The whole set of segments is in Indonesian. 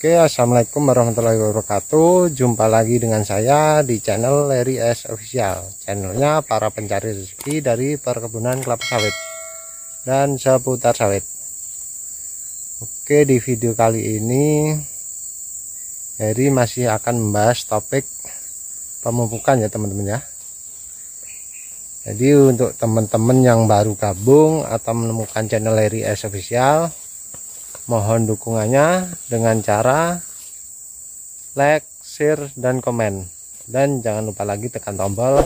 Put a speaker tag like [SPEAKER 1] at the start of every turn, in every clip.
[SPEAKER 1] Oke, assalamualaikum warahmatullahi wabarakatuh. Jumpa lagi dengan saya di channel Larry S Official, channelnya para pencari rezeki dari perkebunan kelapa sawit dan seputar sawit. Oke, di video kali ini Larry masih akan membahas topik pemupukan ya teman-teman ya. Jadi untuk teman-teman yang baru gabung atau menemukan channel Larry S Official, mohon dukungannya dengan cara like, share, dan komen. Dan jangan lupa lagi tekan tombol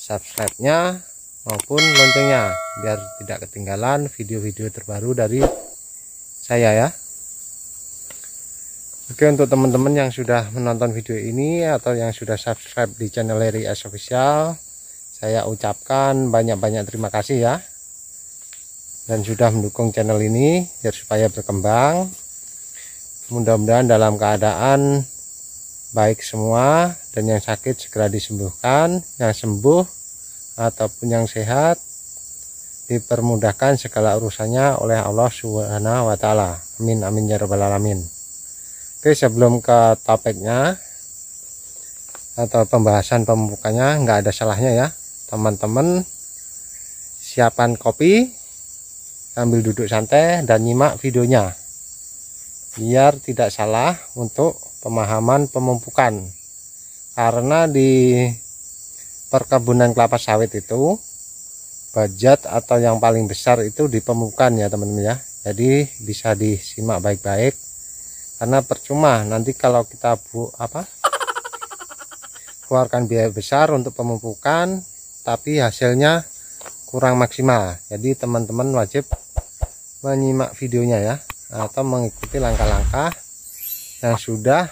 [SPEAKER 1] subscribe-nya maupun loncengnya biar tidak ketinggalan video-video terbaru dari saya ya. Oke, untuk teman-teman yang sudah menonton video ini atau yang sudah subscribe di channel Larry S Official, saya ucapkan banyak-banyak terima kasih ya, dan sudah mendukung channel ini biar supaya berkembang. Mudah-mudahan dalam keadaan baik semua, dan yang sakit segera disembuhkan, yang sembuh ataupun yang sehat dipermudahkan segala urusannya oleh Allah Subhanahu wa taala. Amin amin ya rabbal alamin. Oke, sebelum ke topiknya atau pembahasan pemupukannya, nggak ada salahnya ya teman-teman siapkan kopi, sambil duduk santai dan nyimak videonya biar tidak salah untuk pemahaman pemupukan. Karena di perkebunan kelapa sawit itu budget atau yang paling besar itu di pemupukan ya teman-teman ya. Jadi bisa disimak baik-baik, karena percuma nanti kalau kita keluarkan biaya besar untuk pemupukan tapi hasilnya kurang maksimal. Jadi teman-teman wajib menyimak videonya ya, atau mengikuti langkah-langkah yang sudah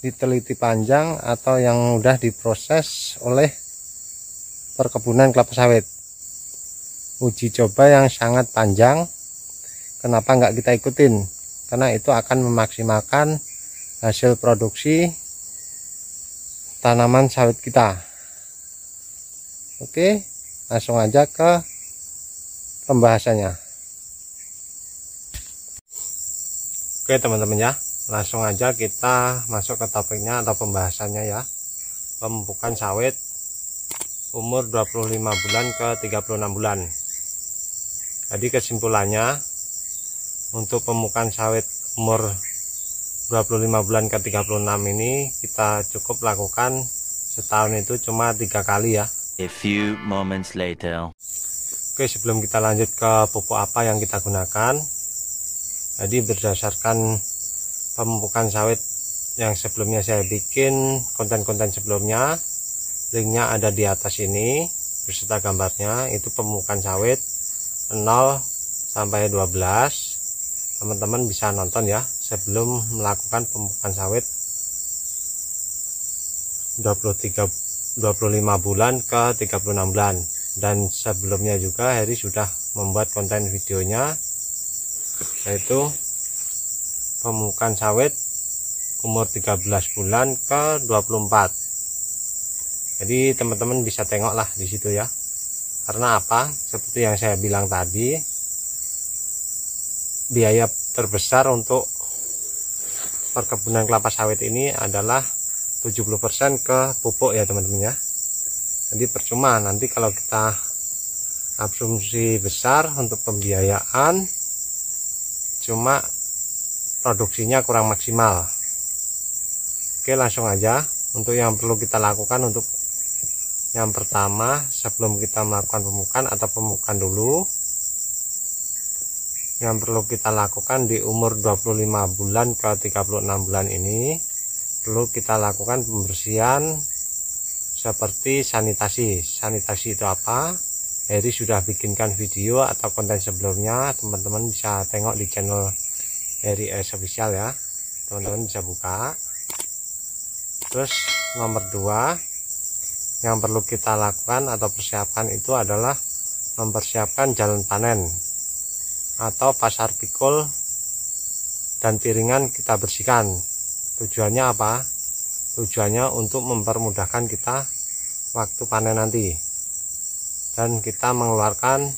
[SPEAKER 1] diteliti panjang atau yang sudah diproses oleh perkebunan kelapa sawit. Uji coba yang sangat panjang, kenapa nggak kita ikutin? Karena itu akan memaksimalkan hasil produksi tanaman sawit kita. Oke, langsung aja ke pembahasannya. Oke teman-teman ya, langsung aja kita masuk ke topiknya atau pembahasannya ya. Pemupukan sawit umur 25 bulan ke 36 bulan. Jadi kesimpulannya, untuk pemupukan sawit umur 25 bulan ke 36 ini kita cukup lakukan setahun itu cuma 3 kali ya.
[SPEAKER 2] A few moments later.
[SPEAKER 1] Oke, sebelum kita lanjut ke pupuk apa yang kita gunakan, jadi berdasarkan pemupukan sawit yang sebelumnya saya bikin, konten-konten sebelumnya, linknya ada di atas ini beserta gambarnya. Itu pemupukan sawit 0 sampai 12. Teman-teman bisa nonton ya sebelum melakukan pemupukan sawit 25 bulan ke 36 bulan. Dan sebelumnya juga Heri sudah membuat konten videonya, yaitu pemupukan sawit umur 13 bulan ke 24. Jadi teman-teman bisa tengoklah di situ ya. Karena apa? Seperti yang saya bilang tadi, biaya terbesar untuk perkebunan kelapa sawit ini adalah 70% ke pupuk ya teman-teman ya. Jadi percuma nanti kalau kita asumsi besar untuk pembiayaan, cuma produksinya kurang maksimal. Oke, langsung aja untuk yang perlu kita lakukan. Untuk yang pertama, sebelum kita melakukan pemupukan atau pemupukan dulu, yang perlu kita lakukan di umur 25 bulan ke 36 bulan ini, perlu kita lakukan pembersihan seperti sanitasi. Sanitasi itu apa? Heri sudah bikinkan video atau konten sebelumnya, teman-teman bisa tengok di channel Larry S Official ya. Teman-teman bisa buka. Terus nomor 2 yang perlu kita lakukan atau persiapkan itu adalah mempersiapkan jalan panen atau pasar pikul dan tiringan kita bersihkan. Tujuannya apa? Tujuannya untuk mempermudahkan kita waktu panen nanti, dan kita mengeluarkan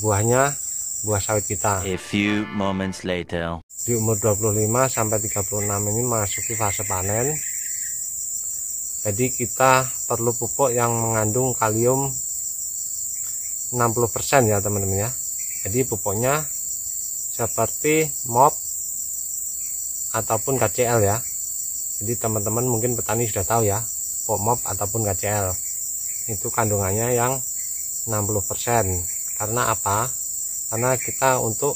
[SPEAKER 1] buah sawit kita.
[SPEAKER 2] A few moments later.
[SPEAKER 1] di umur 25 sampai 36 ini memasuki fase panen. Jadi kita perlu pupuk yang mengandung kalium 60% ya teman-teman ya. Jadi pupuknya seperti MOP ataupun KCL ya. Jadi teman-teman mungkin petani sudah tahu ya, pupuk MOP ataupun KCL itu kandungannya yang 60%. Karena apa? Karena kita untuk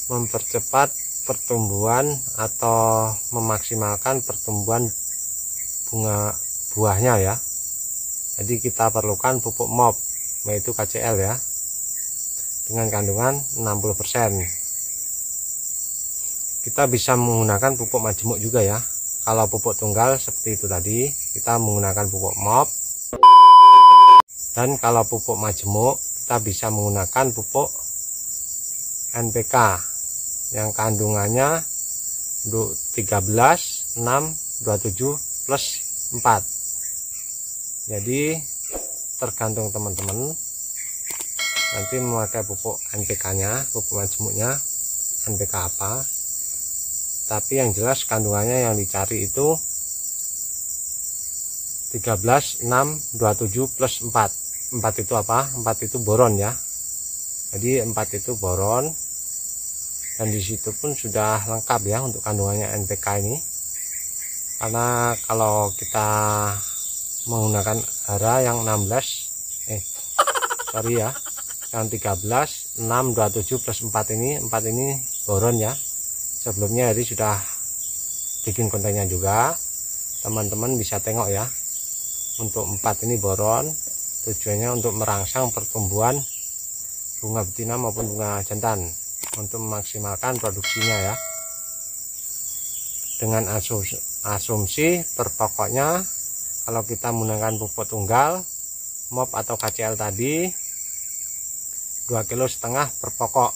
[SPEAKER 1] mempercepat pertumbuhan atau memaksimalkan pertumbuhan bunga buahnya ya. Jadi kita perlukan pupuk MOP, yaitu KCL ya, dengan kandungan 60%. Kita bisa menggunakan pupuk majemuk juga ya. Kalau pupuk tunggal seperti itu tadi, kita menggunakan pupuk MOP. Dan kalau pupuk majemuk, kita bisa menggunakan pupuk NPK yang kandungannya 13, 6, 27 plus 4. Jadi tergantung teman-teman nanti memakai pupuk NPK-nya, pupuk majemuknya NPK apa. Tapi yang jelas kandungannya yang dicari itu 13, 6, 27 plus 4. 4 itu apa? 4 itu boron ya. Jadi 4 itu boron. Dan disitu pun sudah lengkap ya untuk kandungannya NPK ini. Karena kalau kita menggunakan hara yang 16, sorry ya, yang 13, 6, 27 plus 4 ini, 4 ini boron ya. Sebelumnya jadi sudah bikin kontennya juga, teman-teman bisa tengok ya. Untuk 4 ini boron, tujuannya untuk merangsang pertumbuhan bunga betina maupun bunga jantan, untuk memaksimalkan produksinya ya. Dengan asumsi per pokoknya kalau kita menggunakan pupuk tunggal MOP atau KCL tadi 2,5 kg per pokok.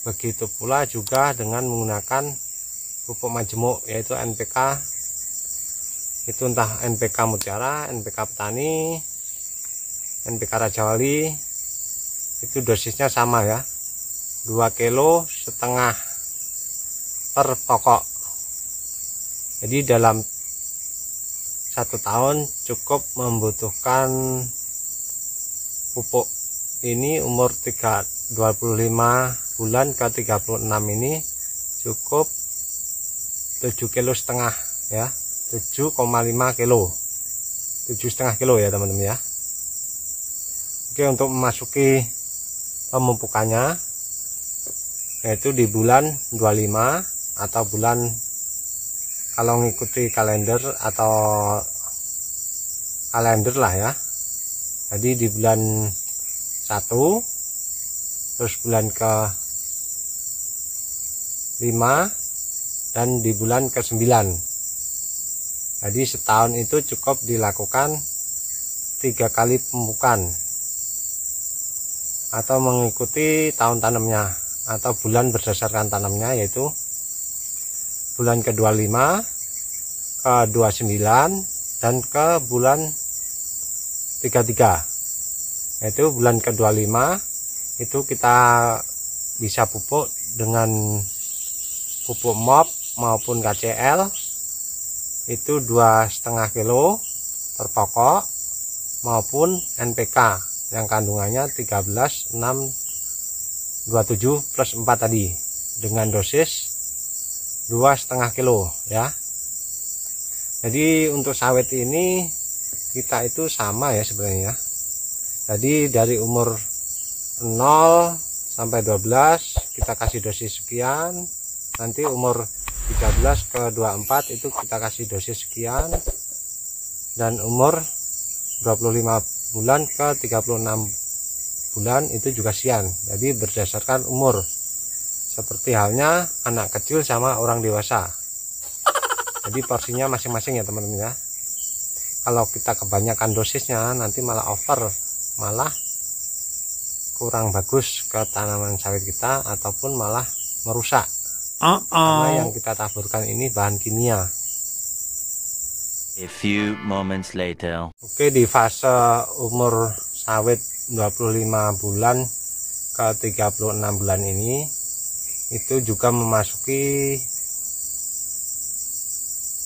[SPEAKER 1] Begitu pula juga dengan menggunakan pupuk majemuk yaitu NPK, itu entah NPK Mutiara, NPK Petani, NPK Raja Wali, itu dosisnya sama ya, 2,5 kg per pokok. Jadi dalam 1 tahun cukup membutuhkan pupuk ini umur 25 bulan ke 36 ini cukup 7,5 kg ya, 7,5 kg, 7,5 kg ya teman-teman ya. Oke, untuk memasuki pemupukannya yaitu di bulan 25 atau bulan, kalau mengikuti kalender atau kalender lah ya. Jadi di bulan 1, terus bulan ke 5, dan di bulan ke 9. Jadi setahun itu cukup dilakukan 3 kali pemupukan atau mengikuti tahun tanamnya atau bulan berdasarkan tanamnya, yaitu bulan ke 25, ke 29, dan ke bulan 33. Yaitu bulan ke 25 itu kita bisa pupuk dengan pupuk MOP maupun KCL itu 2,5 kg per pokok, maupun NPK yang kandungannya 13, 6, 27 plus 4 tadi dengan dosis 2,5 kg ya. Jadi untuk sawit ini kita itu sama ya sebenarnya. Jadi dari umur 0 sampai 12 kita kasih dosis sekian, nanti umur 13 ke 24 itu kita kasih dosis sekian, dan umur 25 bulan ke 36 bulan itu juga sekian. Jadi berdasarkan umur, seperti halnya anak kecil sama orang dewasa. Jadi porsinya masing-masing ya teman-teman ya. Kalau kita kebanyakan dosisnya nanti malah over, malah kurang bagus ke tanaman sawit kita ataupun malah merusak. Karena yang kita taburkan ini bahan kimia.
[SPEAKER 2] A few moments later.
[SPEAKER 1] Oke, di fase umur sawit 25 bulan ke 36 bulan ini itu juga memasuki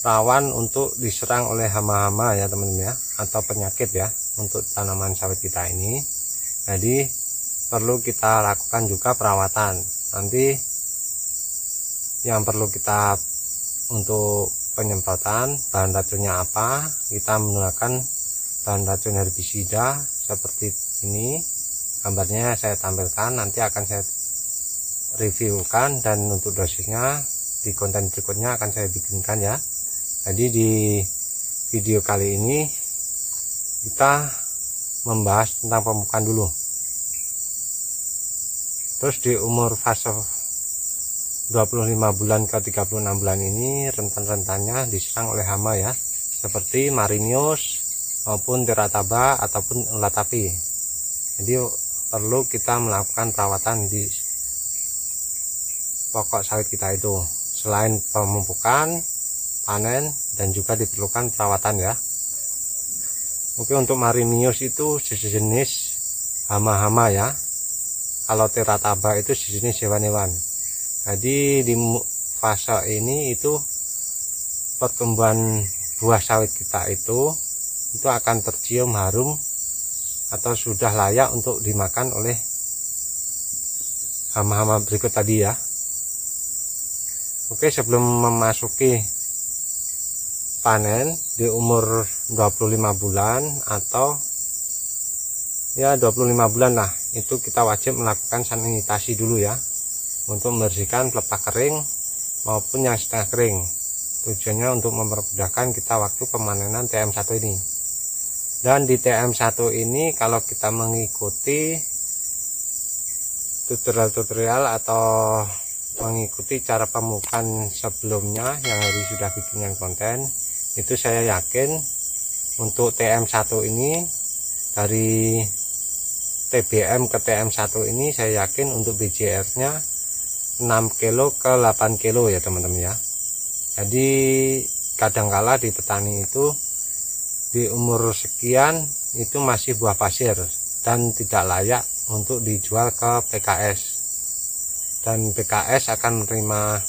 [SPEAKER 1] rawan untuk diserang oleh hama-hama ya teman-teman ya, atau penyakit ya untuk tanaman sawit kita ini. Jadi perlu kita lakukan juga perawatan. Nanti yang perlu kita untuk penyemprotan bahan racunnya apa, kita menggunakan bahan racun herbisida seperti ini, gambarnya saya tampilkan, nanti akan saya reviewkan, dan untuk dosisnya di konten berikutnya akan saya bikinkan ya. Jadi di video kali ini kita membahas tentang pemupukan dulu. Terus di umur fase 25 bulan ke 36 bulan ini rentan-rentannya diserang oleh hama ya, seperti Marinius maupun Terataba ataupun ulat api. Jadi perlu kita melakukan perawatan di pokok sawit kita itu, selain pemupukan, panen, dan juga diperlukan perawatan ya. Oke, untuk Marinius itu sejenis hama-hama ya. Kalau Terataba itu sejenis hewan-hewan. Jadi di fase ini itu pertumbuhan buah sawit kita itu akan tercium harum atau sudah layak untuk dimakan oleh hama-hama berikut tadi ya. Oke, sebelum memasuki panen di umur 25 bulan atau ya 25 bulan lah, itu kita wajib melakukan sanitasi dulu ya, untuk membersihkan pelepah kering maupun yang setengah kering. Tujuannya untuk mempermudahkan kita waktu pemanenan TM1 ini. Dan di TM1 ini kalau kita mengikuti tutorial atau mengikuti cara pemupukan sebelumnya yang hari sudah bikinkan konten, itu saya yakin untuk TM1 ini, dari TBM ke TM1 ini, saya yakin untuk BJR nya 6 kilo ke 8 kilo ya teman-teman ya. Jadi kadangkala di petani itu di umur sekian itu masih buah pasir dan tidak layak untuk dijual ke PKS, dan PKS akan menerima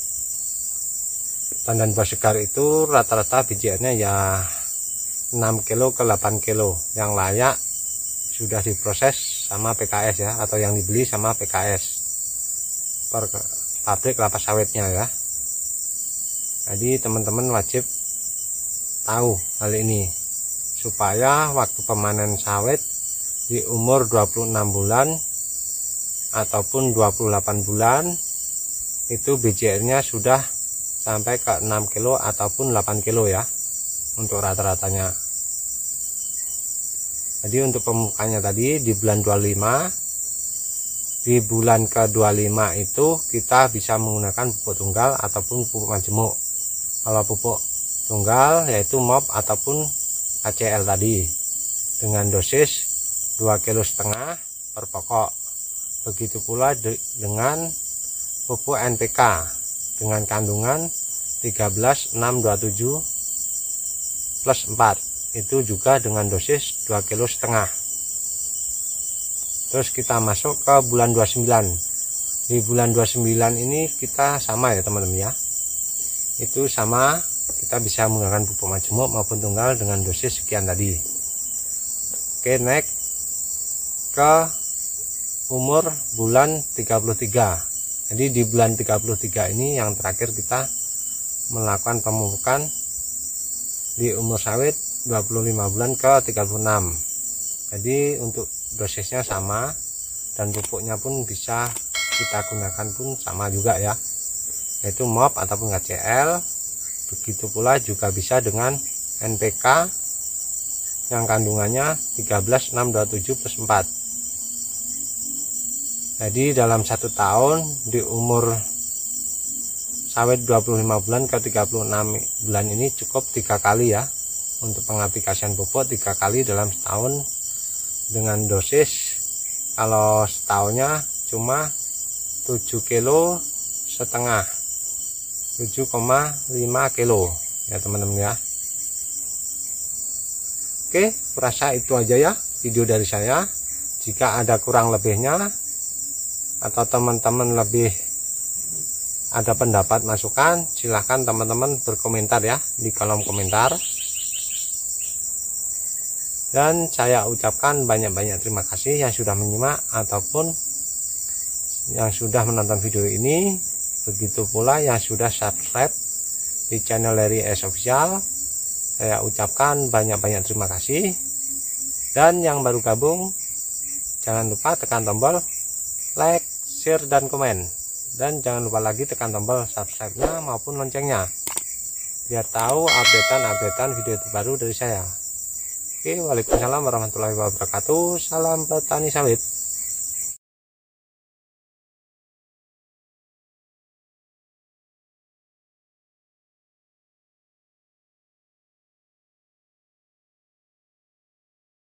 [SPEAKER 1] tandan buah segar itu rata-rata BJR-nya ya 6 kilo ke 8 kilo yang layak sudah diproses sama PKS ya, atau yang dibeli sama PKS per pabrik kelapa sawitnya ya. Jadi teman-teman wajib tahu hal ini supaya waktu pemanen sawit di umur 26 bulan ataupun 28 bulan itu BJR-nya sudah sampai ke 6 kilo ataupun 8 kilo ya untuk rata-ratanya. Jadi untuk pemukanya tadi di bulan 25, di bulan ke-25 itu kita bisa menggunakan pupuk tunggal ataupun pupuk majemuk. Kalau pupuk tunggal yaitu MOP ataupun ACL tadi dengan dosis 2,5 kg per pokok. Begitu pula dengan pupuk NPK dengan kandungan 13,627 plus 4, itu juga dengan dosis 2,5 kg. Terus kita masuk ke bulan 29. Di bulan 29 ini kita sama ya teman-teman ya, itu sama, kita bisa menggunakan pupuk majemuk maupun tunggal dengan dosis sekian tadi. Oke, next ke umur bulan 33. Jadi di bulan 33 ini yang terakhir kita melakukan pemupukan di umur sawit 25 bulan ke 36. Jadi untuk dosisnya sama dan pupuknya pun bisa kita gunakan pun sama juga ya, yaitu MOP ataupun ACL. Begitu pula juga bisa dengan NPK yang kandungannya 13,627 plus 4. Jadi dalam 1 tahun di umur sawit 25 bulan ke 36 bulan ini cukup 3 kali ya untuk pengaplikasian pupuk, 3 kali dalam setahun dengan dosis, kalau setahunnya cuma 7,5 kg, 7,5 kilo ya teman-teman ya. Oke, rasa itu aja ya video dari saya. Jika ada kurang lebihnya atau teman-teman lebih ada pendapat masukan, silahkan teman-teman berkomentar ya di kolom komentar. Dan saya ucapkan banyak-banyak terima kasih yang sudah menyimak ataupun yang sudah menonton video ini. Begitu pula yang sudah subscribe di channel Larry S Official. Saya ucapkan banyak-banyak terima kasih. Dan yang baru gabung, jangan lupa tekan tombol like, share, dan komen. Dan jangan lupa lagi tekan tombol subscribe-nya maupun loncengnya, biar tahu updatean video terbaru dari saya. Oke, waalaikumsalam warahmatullahi wabarakatuh. Salam petani sawit.